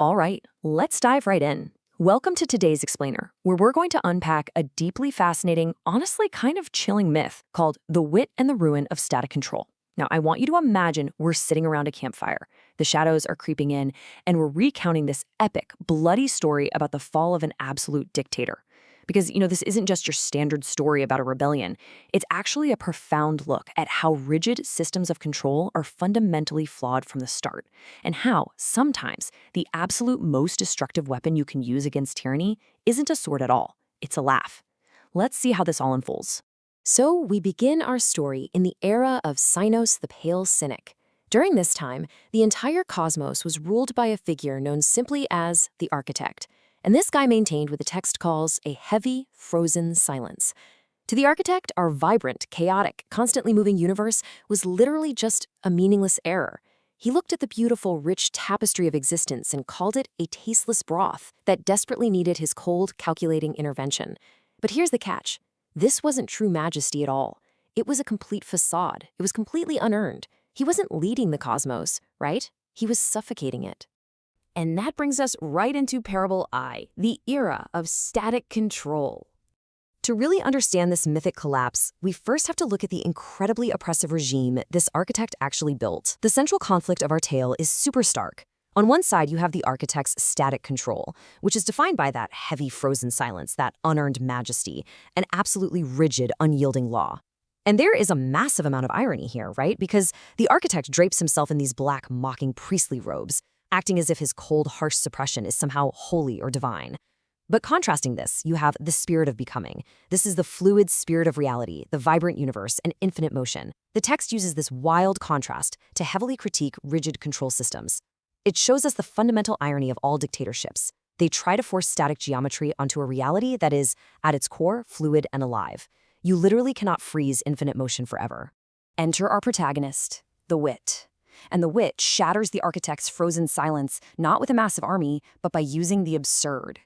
All right, let's dive right in. Welcome to today's Explainer, where we're going to unpack a deeply fascinating, honestly kind of chilling myth called the wit and the ruin of static control. Now, I want you to imagine we're sitting around a campfire. The shadows are creeping in, and we're recounting this epic, bloody story about the fall of an absolute dictator. Because, this isn't just your standard story about a rebellion. It's actually a profound look at how rigid systems of control are fundamentally flawed from the start, and how, sometimes, the absolute most destructive weapon you can use against tyranny isn't a sword at all, it's a laugh. Let's see how this all unfolds. So, we begin our story in the era of Cynos the Pale Cynic. During this time, the entire cosmos was ruled by a figure known simply as the Architect. And this guy maintained what the text calls a heavy, frozen silence. To the Architect, our vibrant, chaotic, constantly moving universe was literally just a meaningless error. He looked at the beautiful, rich tapestry of existence and called it a tasteless broth that desperately needed his cold, calculating intervention. But here's the catch. This wasn't true majesty at all. It was a complete facade. It was completely unearned. He wasn't leading the cosmos, right? He was suffocating it. And that brings us right into Parable I, the era of static control. To really understand this mythic collapse, we first have to look at the incredibly oppressive regime this Architect actually built. The central conflict of our tale is super stark. On one side, you have the Architect's static control, which is defined by that heavy frozen silence, that unearned majesty, and absolutely rigid, unyielding law. And there is a massive amount of irony here, right? Because the Architect drapes himself in these black, mocking priestly robes, acting as if his cold, harsh suppression is somehow holy or divine. But contrasting this, you have the spirit of becoming. This is the fluid spirit of reality, the vibrant universe, and infinite motion. The text uses this wild contrast to heavily critique rigid control systems. It shows us the fundamental irony of all dictatorships. They try to force static geometry onto a reality that is, at its core, fluid and alive. You literally cannot freeze infinite motion forever. Enter our protagonist, the Wit. And the Wit shatters the Architect's frozen silence not with a massive army, but by using the absurd.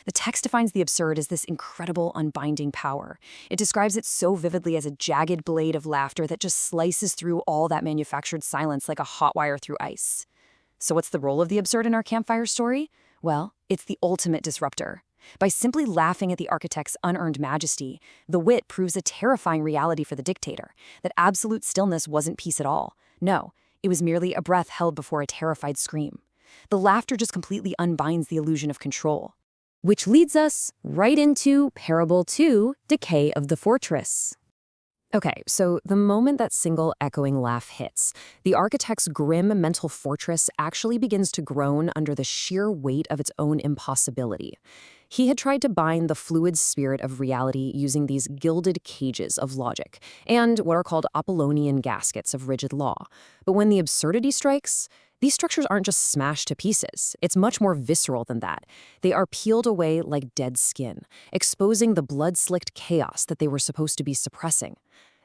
The text defines the absurd as this incredible, unbinding power. It describes it so vividly as a jagged blade of laughter that just slices through all that manufactured silence like a hot wire through ice. So what's the role of the absurd in our campfire story? Well, it's the ultimate disruptor. By simply laughing at the Architect's unearned majesty, the Wit proves a terrifying reality for the dictator, that absolute stillness wasn't peace at all. No, it was merely a breath held before a terrified scream. The laughter just completely unbinds the illusion of control. Which leads us right into Parable 2, Decay of the Fortress. Okay, so the moment that single echoing laugh hits, the Architect's grim mental fortress actually begins to groan under the sheer weight of its own impossibility. He had tried to bind the fluid spirit of reality using these gilded cages of logic and what are called Apollonian gaskets of rigid law. But when the absurdity strikes, these structures aren't just smashed to pieces. It's much more visceral than that. They are peeled away like dead skin, exposing the blood-slicked chaos that they were supposed to be suppressing.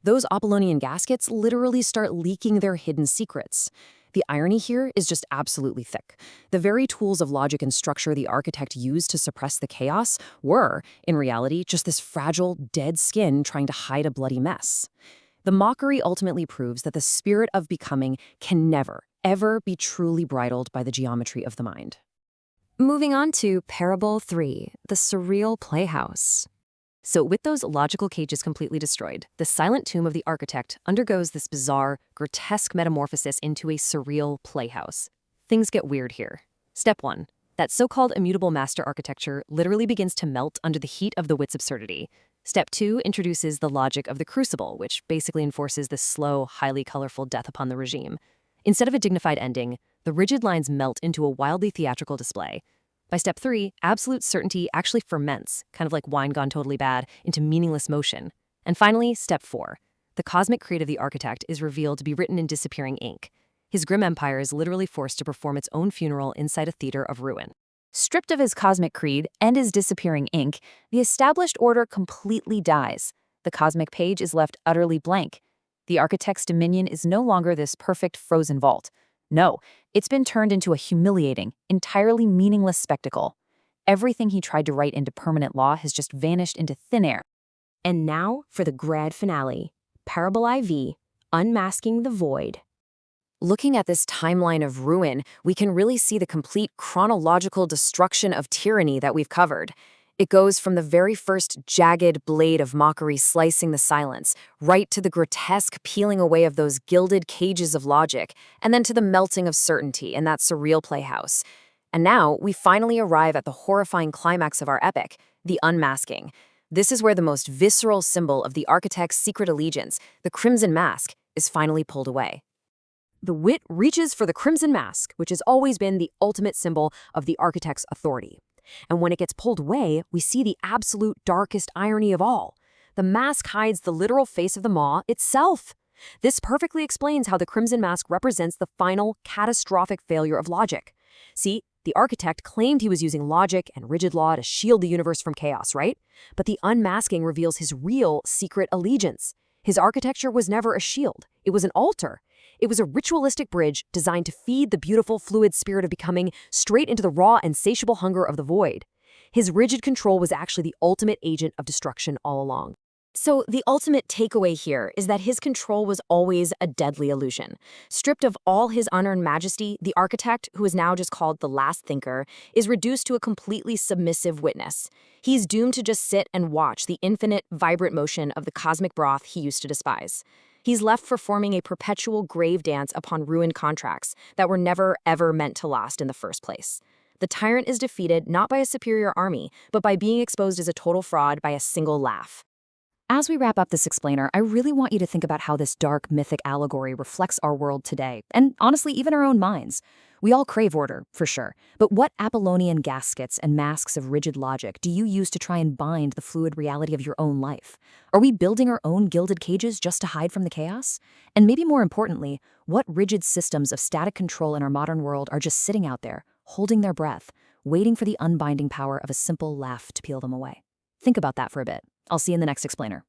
Those Apollonian gaskets literally start leaking their hidden secrets. The irony here is just absolutely thick. The very tools of logic and structure the Architect used to suppress the chaos were, in reality, just this fragile, dead skin trying to hide a bloody mess. The mockery ultimately proves that the spirit of becoming can never, ever be truly bridled by the geometry of the mind. Moving on to Parable 3, the Surreal Playhouse. So with those logical cages completely destroyed, the silent tomb of the Architect undergoes this bizarre, grotesque metamorphosis into a surreal playhouse. Things get weird here. Step 1. That so-called immutable master architecture literally begins to melt under the heat of the Wit's absurdity. Step 2 introduces the logic of the crucible, which basically enforces this slow, highly colorful death upon the regime. Instead of a dignified ending, the rigid lines melt into a wildly theatrical display. By step 3, absolute certainty actually ferments, kind of like wine gone totally bad, into meaningless motion. And finally, step 4. The cosmic creed of the Architect is revealed to be written in disappearing ink. His grim empire is literally forced to perform its own funeral inside a theater of ruin. Stripped of his cosmic creed and his disappearing ink, the established order completely dies. The cosmic page is left utterly blank. The Architect's dominion is no longer this perfect frozen vault. No, it's been turned into a humiliating, entirely meaningless spectacle. Everything he tried to write into permanent law has just vanished into thin air. And now for the grand finale, Parable IV, Unmasking the Void. Looking at this timeline of ruin, we can really see the complete chronological destruction of tyranny that we've covered. It goes from the very first jagged blade of mockery slicing the silence, right to the grotesque peeling away of those gilded cages of logic, and then to the melting of certainty in that surreal playhouse. And now, we finally arrive at the horrifying climax of our epic, the unmasking. This is where the most visceral symbol of the architect's secret allegiance, the Crimson Mask, is finally pulled away. The wit reaches for the Crimson Mask, which has always been the ultimate symbol of the architect's authority. And when it gets pulled away, we see the absolute darkest irony of all. The mask hides the literal face of the maw itself. This perfectly explains how the Crimson Mask represents the final, catastrophic failure of logic. See, the architect claimed he was using logic and rigid law to shield the universe from chaos, right? But the unmasking reveals his real, secret allegiance. His architecture was never a shield. It was an altar. It was a ritualistic bridge designed to feed the beautiful, fluid spirit of becoming straight into the raw, insatiable hunger of the void. His rigid control was actually the ultimate agent of destruction all along. So the ultimate takeaway here is that his control was always a deadly illusion. Stripped of all his unearned majesty, the architect, who is now just called the last thinker, is reduced to a completely submissive witness. He's doomed to just sit and watch the infinite, vibrant motion of the cosmic broth he used to despise. He's left performing a perpetual grave dance upon ruined contracts that were never, ever meant to last in the first place. The tyrant is defeated not by a superior army, but by being exposed as a total fraud by a single laugh. As we wrap up this explainer, I really want you to think about how this dark, mythic allegory reflects our world today, and honestly, even our own minds. We all crave order, for sure, but what Apollonian gaskets and masks of rigid logic do you use to try and bind the fluid reality of your own life? Are we building our own gilded cages just to hide from the chaos? And maybe more importantly, what rigid systems of static control in our modern world are just sitting out there, holding their breath, waiting for the unbinding power of a simple laugh to peel them away? Think about that for a bit. I'll see you in the next explainer.